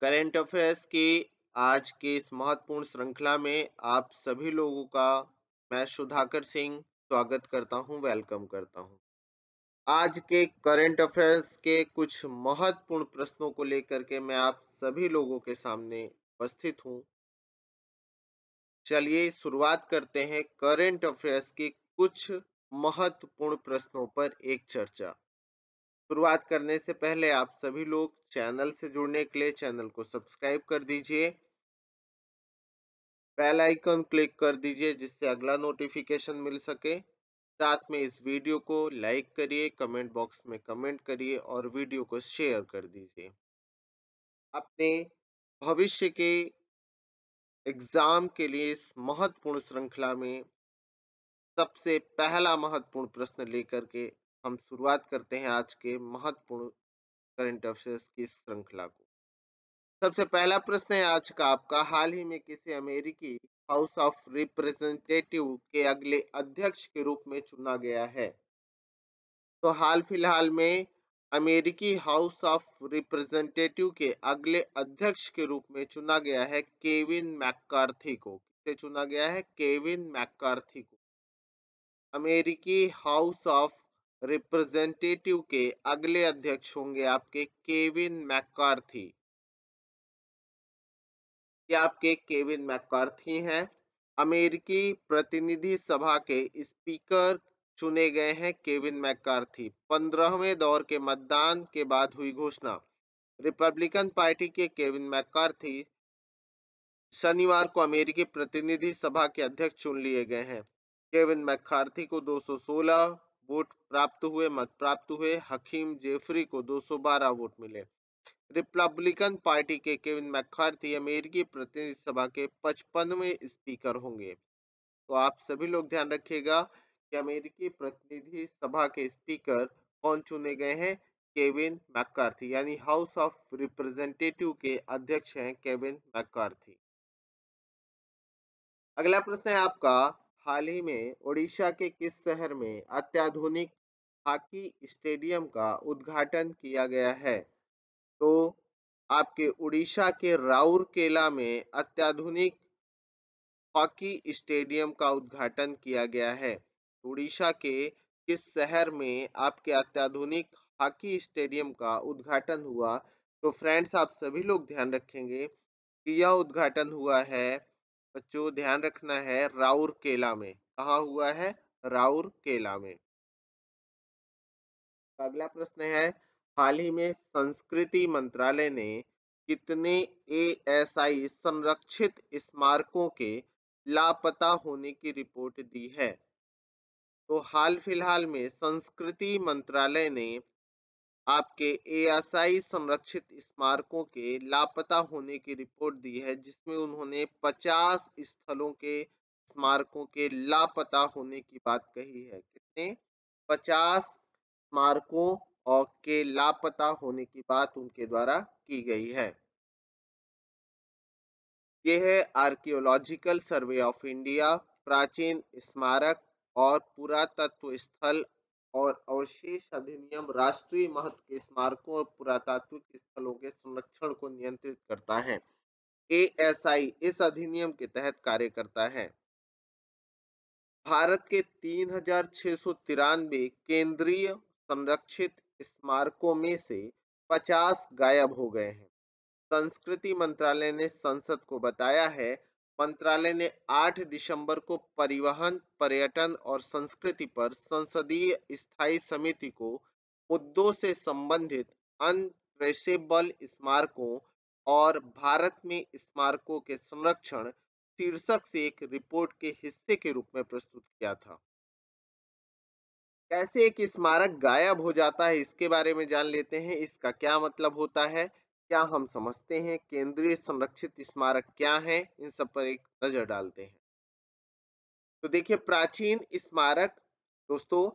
Current affairs की आज की इस महत्वपूर्ण श्रृंखला में आप सभी लोगों का मैं सुधाकर सिंह स्वागत करता हूं, वेलकम करता हूं। आज के करंट अफेयर्स के कुछ महत्वपूर्ण प्रश्नों को लेकर के मैं आप सभी लोगों के सामने उपस्थित हूं। चलिए शुरुआत करते हैं करंट अफेयर्स की कुछ महत्वपूर्ण प्रश्नों पर एक चर्चा। शुरुआत करने से पहले आप सभी लोग चैनल से जुड़ने के लिए चैनल को सब्सक्राइब कर दीजिए, बेल आइकन क्लिक कर दीजिए जिससे अगला नोटिफिकेशन मिल सके। साथ में इस वीडियो को लाइक करिए, कमेंट बॉक्स में कमेंट करिए और वीडियो को शेयर कर दीजिए। अपने भविष्य के एग्जाम के लिए इस महत्वपूर्ण श्रृंखला में सबसे पहला महत्वपूर्ण प्रश्न लेकर के हम शुरुआत करते हैं आज के महत्वपूर्ण करंट अफेयर्स की श्रृंखला को। सबसे पहला प्रश्न है आज का आपका, हाल ही में किसे अमेरिकी हाउस ऑफ रिप्रेजेंटेटिव के अगले अध्यक्ष के रूप में चुना गया है? तो हाल फिलहाल में अमेरिकी हाउस ऑफ रिप्रेजेंटेटिव के अगले अध्यक्ष के रूप में चुना गया है केविन मैककार्थी को। किसे चुना गया है? केविन मैककार्थी को। अमेरिकी हाउस ऑफ रिप्रेजेंटेटिव के अगले अध्यक्ष होंगे आपके केविन मैककार्थी। ये आपके केविन मैककार्थी हैं। अमेरिकी प्रतिनिधि सभा के स्पीकर चुने गए हैं केविन मैककार्थी। 15वें दौर के मतदान के बाद हुई घोषणा। रिपब्लिकन पार्टी के केविन मैककार्थी शनिवार को अमेरिकी प्रतिनिधि सभा के अध्यक्ष चुन लिए गए हैं। केविन मैककार्थी को 216 मत प्राप्त हुए। हकीम जेफरी को 212 वोट मिले। रिपब्लिकन पार्टी के केविन मैककार्थी अमेरिकी प्रतिनिधि सभा के 55वें स्पीकर होंगे। तो आप सभी लोग ध्यान रखिएगा कि अमेरिकी प्रतिनिधि सभा के स्पीकर कौन चुने गए हैं? केविन मैककार्थी, यानी हाउस ऑफ रिप्रेजेंटेटिव के अध्यक्ष हैं केविन मैककार्थी। अगला प्रश्न है आपका, हाल ही में ओडिशा के किस शहर में अत्याधुनिक हॉकी स्टेडियम का उद्घाटन किया गया है? तो आपके उड़ीसा के राउरकेला में अत्याधुनिक हॉकी स्टेडियम का उद्घाटन किया गया है। उड़ीसा के किस शहर में आपके अत्याधुनिक हॉकी स्टेडियम का उद्घाटन हुआ? तो फ्रेंड्स आप सभी लोग ध्यान रखेंगे कि यह उद्घाटन हुआ है, बच्चों ध्यान रखना है, राउरकेला में। कहाँ हुआ है? राउरकेला में। अगला प्रश्न है, हाल ही में संस्कृति मंत्रालय ने कितने एएसआई संरक्षित स्मारकों के लापता होने की रिपोर्ट दी है? तो हाल फिलहाल में संस्कृति मंत्रालय ने आपके एएसआई संरक्षित स्मारकों के लापता होने की रिपोर्ट दी है, जिसमें उन्होंने 50 स्थलों के स्मारकों के लापता होने की बात कही है। कितने? 50 स्मारकों और के लापता होने की बात उनके द्वारा की गई है। ये है आर्कियोलॉजिकल सर्वे ऑफ इंडिया, प्राचीन स्मारक और पुरातत्व स्थल और अवशेष अधिनियम राष्ट्रीय महत्व के स्मारकों और पुरातात्विक स्थलों के संरक्षण को नियंत्रित करता है। एएसआई इस अधिनियम के तहत कार्य करता है। भारत के 3693 केंद्रीय संरक्षित स्मारकों में से 50 गायब हो गए हैं। संस्कृति मंत्रालय ने संसद को बताया है। मंत्रालय ने 8 दिसंबर को परिवहन, पर्यटन और संस्कृति पर संसदीय स्थायी समिति को मुद्दों से संबंधित अनट्रेसेबल स्मारकों और भारत में स्मारकों के संरक्षण शीर्षक से एक रिपोर्ट के हिस्से के रूप में प्रस्तुत किया था। कैसे एक स्मारक गायब हो जाता है इसके बारे में जान लेते हैं। इसका क्या मतलब होता है, क्या हम समझते हैं, केंद्रीय संरक्षित स्मारक क्या है, इन सब पर एक नजर डालते हैं। तो देखिए, प्राचीन स्मारक दोस्तों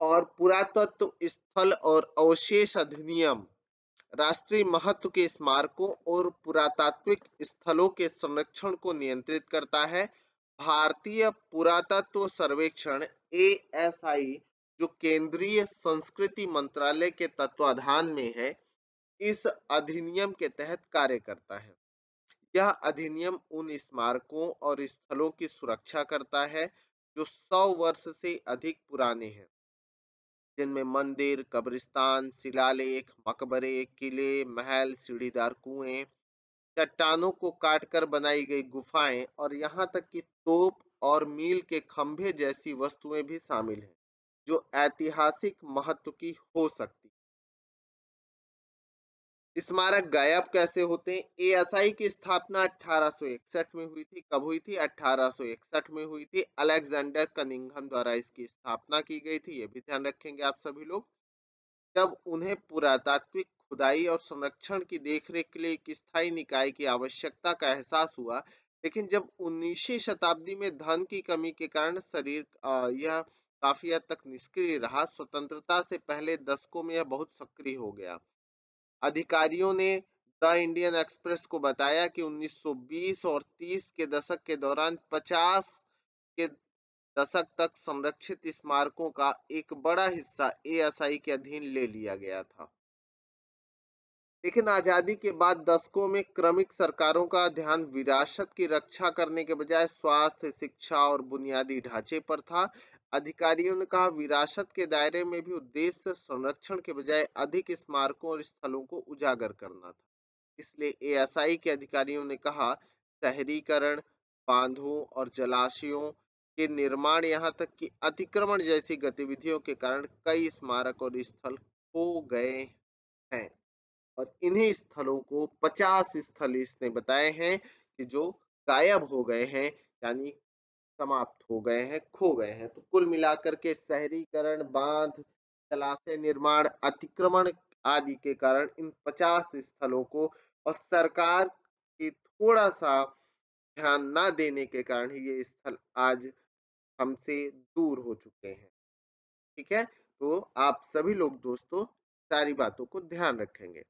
और पुरातत्व स्थल और अवशेष अधिनियम राष्ट्रीय महत्व के स्मारकों और पुरातात्विक स्थलों के संरक्षण को नियंत्रित करता है। भारतीय पुरातत्व सर्वेक्षण एएसआई जो केंद्रीय संस्कृति मंत्रालय के तत्वाधान में है, इस अधिनियम के तहत कार्य करता है। यह अधिनियम उन स्मारकों और स्थलों की सुरक्षा करता है जो 100 वर्ष से अधिक पुराने हैं, जिनमें मंदिर, कब्रिस्तान, शिलालेख, मकबरे, किले, महल, सीढ़ीदार कुएं, चट्टानों को काटकर बनाई गई गुफाएं और यहाँ तक कि तोप और मील के खंभे जैसी वस्तुएं भी शामिल हैं, जो ऐतिहासिक महत्व की हो सकती। स्मारक गायब कैसे होते हैं? एएसआई की स्थापना 1861 में हुई थी। कब हुई थी? 1861 में हुई थी। अलेक्जेंडर कनिंघम द्वारा इसकी स्थापना की गई थी, ये भी ध्यान रखेंगे आप सभी लोग। जब उन्हें पुरातात्विक खुदाई और संरक्षण की देखरेख के लिए एक स्थायी निकाय की आवश्यकता का एहसास हुआ, लेकिन जब 19वीं शताब्दी में धन की कमी के कारण यह काफी हद तक निष्क्रिय रहा। स्वतंत्रता से पहले दशकों में यह बहुत सक्रिय हो गया। अधिकारियों ने द इंडियन एक्सप्रेस को बताया कि 1920 और 30 के दशक के दौरान 50 के दशक तक संरक्षित स्मारकों का एक बड़ा हिस्सा एएसआई के अधीन ले लिया गया था। लेकिन आजादी के बाद दशकों में क्रमिक सरकारों का ध्यान विरासत की रक्षा करने के बजाय स्वास्थ्य, शिक्षा और बुनियादी ढांचे पर था। अधिकारियों ने कहा विरासत के दायरे में भी उद्देश्य संरक्षण के बजाय अधिक स्मारकों और स्थलों को उजागर करना था। इसलिए एएसआई के अधिकारियों ने कहा शहरीकरण, बांधों और जलाशयों के निर्माण, यहाँ तक कि अतिक्रमण जैसी गतिविधियों के कारण कई स्मारक और स्थल खो गए हैं। और इन्हीं स्थलों को 50 स्थल इसने बताए हैं कि जो गायब हो गए हैं, यानी समाप्त हो गए हैं, खो गए हैं। तो कुल मिलाकर के शहरीकरण, बांध, जलाशय निर्माण, अतिक्रमण आदि के कारण इन 50 स्थलों को और सरकार की थोड़ा सा ध्यान ना देने के कारण ही ये स्थल आज हमसे दूर हो चुके हैं। ठीक है, तो आप सभी लोग दोस्तों सारी बातों को ध्यान रखेंगे।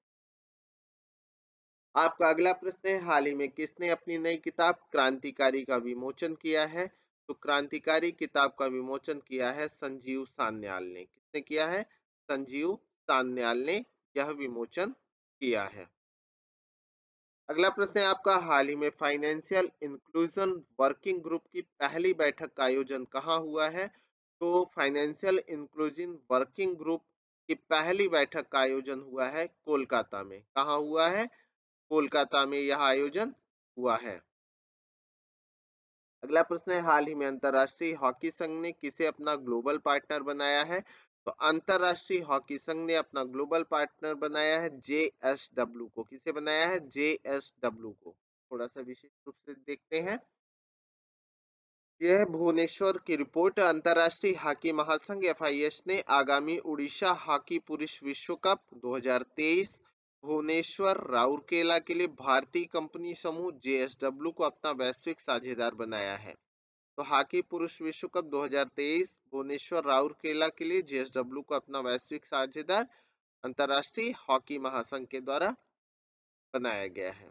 आपका अगला प्रश्न है हाल ही में किसने अपनी नई किताब क्रांतिकारी का विमोचन किया है? तो क्रांतिकारी किताब का विमोचन किया है संजीव सान्याल ने। किसने किया है? संजीव सान्याल ने यह विमोचन किया है। अगला प्रश्न है आपका हाल ही में फाइनेंशियल इंक्लूजन वर्किंग ग्रुप की पहली बैठक का आयोजन कहाँ हुआ है? तो फाइनेंशियल इंक्लूजन वर्किंग ग्रुप की पहली बैठक का आयोजन हुआ है कोलकाता में। कहाँ हुआ है? कोलकाता में यह आयोजन हुआ है। अगला प्रश्न है हाल ही में अंतरराष्ट्रीय हॉकी संघ ने किसे अपना ग्लोबल पार्टनर बनाया है? तो अंतरराष्ट्रीय हॉकी संघ ने अपना ग्लोबल पार्टनर बनाया है जेएसडब्ल्यू को। किसे बनाया है? जेएसडब्ल्यू को। थोड़ा सा विशेष रूप से देखते हैं। यह भुवनेश्वर की रिपोर्ट। अंतरराष्ट्रीय हॉकी महासंघ एफआईएच ने आगामी उड़ीसा हॉकी पुरुष विश्व कप 2023 भुवनेश्वर राउरकेला के लिए भारतीय कंपनी समूह जेएसडब्ल्यू को अपना वैश्विक साझेदार बनाया है। तो हॉकी पुरुष विश्व कप 2023 भुवनेश्वर राउरकेला के लिए जेएसडब्ल्यू को अपना वैश्विक साझेदार अंतरराष्ट्रीय हॉकी महासंघ के द्वारा बनाया गया है।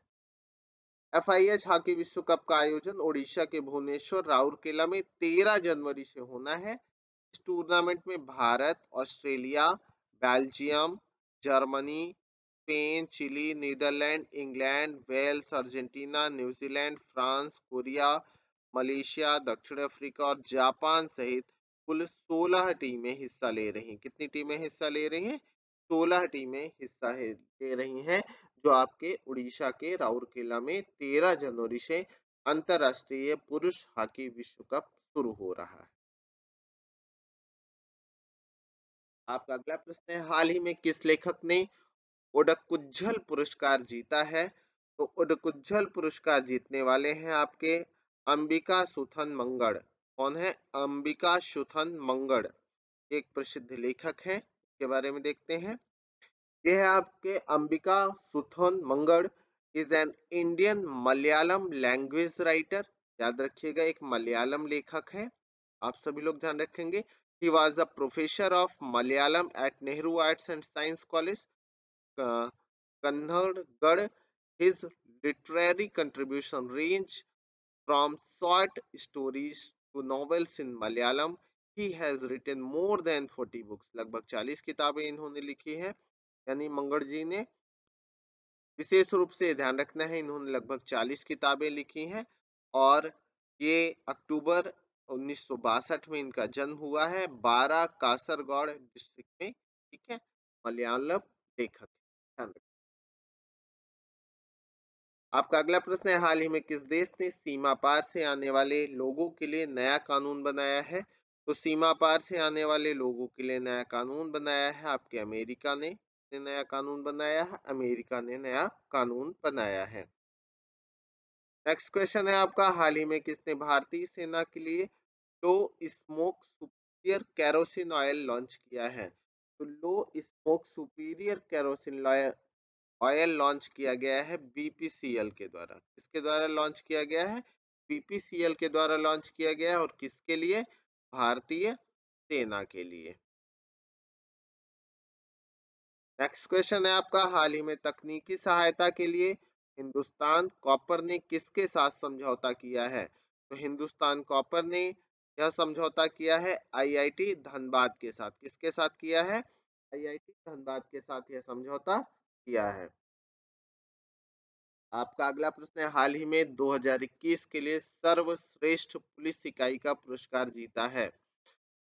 एफआईएच हॉकी विश्व कप का आयोजन ओडिशा के भुवनेश्वर राउरकेला में 13 जनवरी से होना है। इस टूर्नामेंट में Bharat, Australia, Belgium, Germany, Spain, Chile, Netherland, England, Wales, Argentina, New Zealand, France, Korea, Malaysia, दक्षिण अफ्रीका और जापान सहित कुल 16 टीमें हिस्सा ले रही हैं। कितनी टीमें हिस्सा ले रही हैं? 16 टीमें हिस्सा ले रही हैं, जो आपके उड़ीसा के राउरकेला में 13 जनवरी से अंतरराष्ट्रीय पुरुष हॉकी विश्व कप शुरू हो रहा है। आपका अगला प्रश्न है हाल ही में किस लेखक ने ओडकुज्झल पुरस्कार जीता है? तो ओडकुज्झल पुरस्कार जीतने वाले हैं आपके अंबिका सुथन मंगड़। कौन है? अंबिका सुथन मंगड़ एक प्रसिद्ध लेखक हैं, के बारे में देखते हैं। यह है आपके Ambika Suthan Mangad is an Indian Malayalam language writer. याद रखिएगा, एक मलयालम लेखक है। आप सभी लोग ध्यान रखेंगे। He was a professor of Malayalam at Nehru arts and science college Kannargarh. His literary contribution range from short stories to novels in Malayalam. He has written more than 40 books. लगभग 40 किताबें इन्होंने लिखी हैं, यानी मंगड़ जी ने। विशेष रूप से ध्यान रखना है, इन्होंने लगभग 40 किताबें लिखी हैं और ये अक्टूबर 1962 में इनका जन्म हुआ है, 12 कासरगोड डिस्ट्रिक्ट में, ठीक है। मलयालम लेखक है, ध्यान रखना। आपका अगला प्रश्न है, हाल ही में किस देश ने सीमा पार से आने वाले लोगों के लिए नया कानून बनाया है? तो सीमा पार से आने वाले लोगों के लिए नया कानून बनाया है आपके अमेरिका ने नया कानून बनाया है, अमेरिका ने नया कानून बनाया है। नेक्स्ट क्वेश्चन है आपका, हाल ही में किसने भारतीय सेना के लिए low smoke superior kerosene oil launch किया है? तो low smoke superior kerosene oil launch किया गया है बीपीसीएल के द्वारा। किसके द्वारा लॉन्च किया गया है? बीपीसीएल के द्वारा लॉन्च किया गया है, और किसके लिए? भारतीय सेना के लिए। नेक्स्ट क्वेश्चन है आपका, हाल ही में तकनीकी सहायता के लिए हिंदुस्तान कॉपर ने किसके साथ समझौता किया है? तो हिंदुस्तान कॉपर ने यह समझौता किया है आईआईटी धनबाद के साथ। किसके साथ किया है? आईआईटी धनबाद के साथ यह समझौता किया है। आपका अगला प्रश्न है, हाल ही में 2021 के लिए सर्वश्रेष्ठ पुलिस इकाई का पुरस्कार जीता है?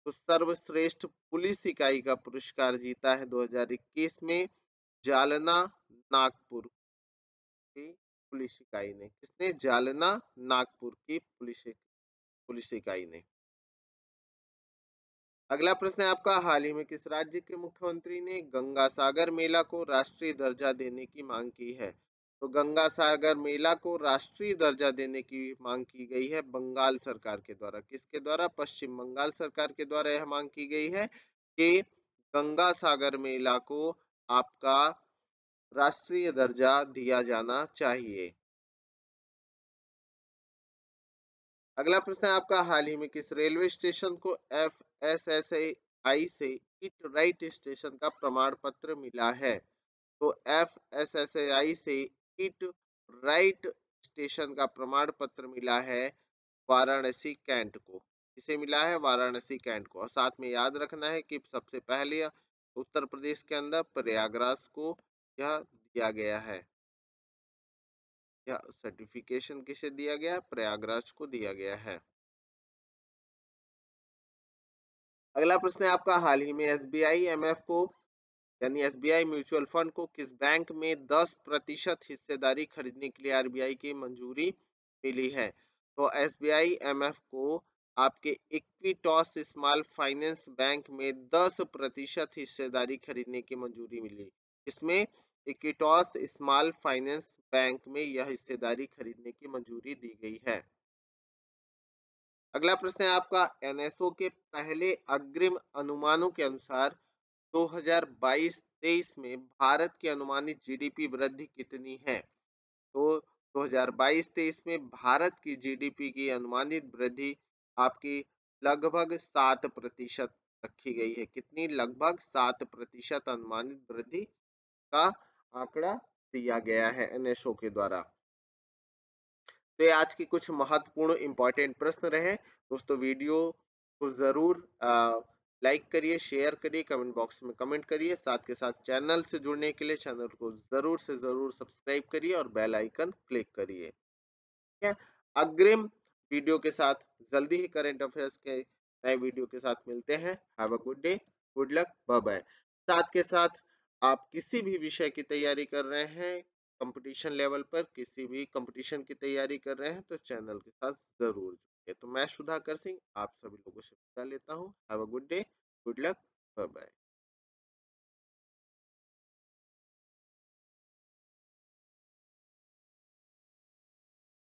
तो सर्वश्रेष्ठ पुलिस इकाई का पुरस्कार जीता है 2021 में जालना नागपुर की पुलिस इकाई ने। किसने? जालना नागपुर की पुलिस इकाई ने। अगला प्रश्न है आपका, हाल ही में किस राज्य के मुख्यमंत्री ने गंगा सागर मेला को राष्ट्रीय दर्जा देने की मांग की है? तो गंगा सागर मेला को राष्ट्रीय दर्जा देने की मांग की गई है बंगाल सरकार के द्वारा। किसके द्वारा? पश्चिम बंगाल सरकार के द्वारा यह मांग की गई है कि गंगा सागर मेला को आपका राष्ट्रीय दर्जा दिया जाना चाहिए। अगला प्रश्न है आपका, हाल ही में किस रेलवे स्टेशन को एफएसएसएआई से इट राइट स्टेशन का प्रमाण पत्र मिला है? तो एफएसएसएआई से इट राइट स्टेशन का प्रमाण पत्र मिला है वाराणसी कैंट को। किसे मिला है? वाराणसी कैंट को। और साथ में याद रखना है कि सबसे पहले उत्तर प्रदेश के अंदर प्रयागराज को यह दिया गया है, यह सर्टिफिकेशन किसे दिया गया? प्रयागराज को दिया गया है। अगला प्रश्न है आपका, हाल ही में एसबीआई एमएफ को यानी एसबीआई म्यूचुअल फंड को किस बैंक में 10% हिस्सेदारी खरीदने के लिए आरबीआई की मंजूरी मिली है? तो एसबीआई एमएफ को आपके इक्विटॉस स्मॉल फाइनेंस बैंक में 10% हिस्सेदारी खरीदने की मंजूरी मिली। इसमें इक्विटॉस स्मॉल फाइनेंस बैंक में यह हिस्सेदारी खरीदने की मंजूरी दी गई है। अगला प्रश्न है आपका, एनएसओ के पहले अग्रिम अनुमानों के अनुसार 2022-23 में भारत की अनुमानित जीडीपी वृद्धि कितनी है? तो 2022-23 में भारत की जीडीपी की अनुमानित वृद्धि आपकी लगभग 7% रखी गई है। कितनी? लगभग 7% अनुमानित वृद्धि का आंकड़ा दिया गया है एनएसओ के द्वारा। तो ये आज की कुछ महत्वपूर्ण इंपॉर्टेंट प्रश्न रहे। दोस्तों वीडियो को जरूर लाइक करिए, शेयर करिए, कमेंट बॉक्स में कमेंट करिए। साथ के साथ चैनल से जुड़ने के लिए चैनल को जरूर से जरूर सब्सक्राइब करिए और बेल आइकन क्लिक करिए। ठीक है, अग्रिम वीडियो के साथ जल्दी ही करंट अफेयर्स के नए वीडियो के साथ मिलते हैं। Have a good day, good luck, bye bye. साथ के साथ आप किसी भी विषय की तैयारी कर रहे हैं, कंपटीशन लेवल पर किसी भी कंपटीशन की तैयारी कर रहे हैं, तो चैनल के साथ जरूर जुड़िए। तो मैं सुधाकर सिंह आप सभी लोगों से विदा लेता हूँ। Have a good day, good luck, bye bye.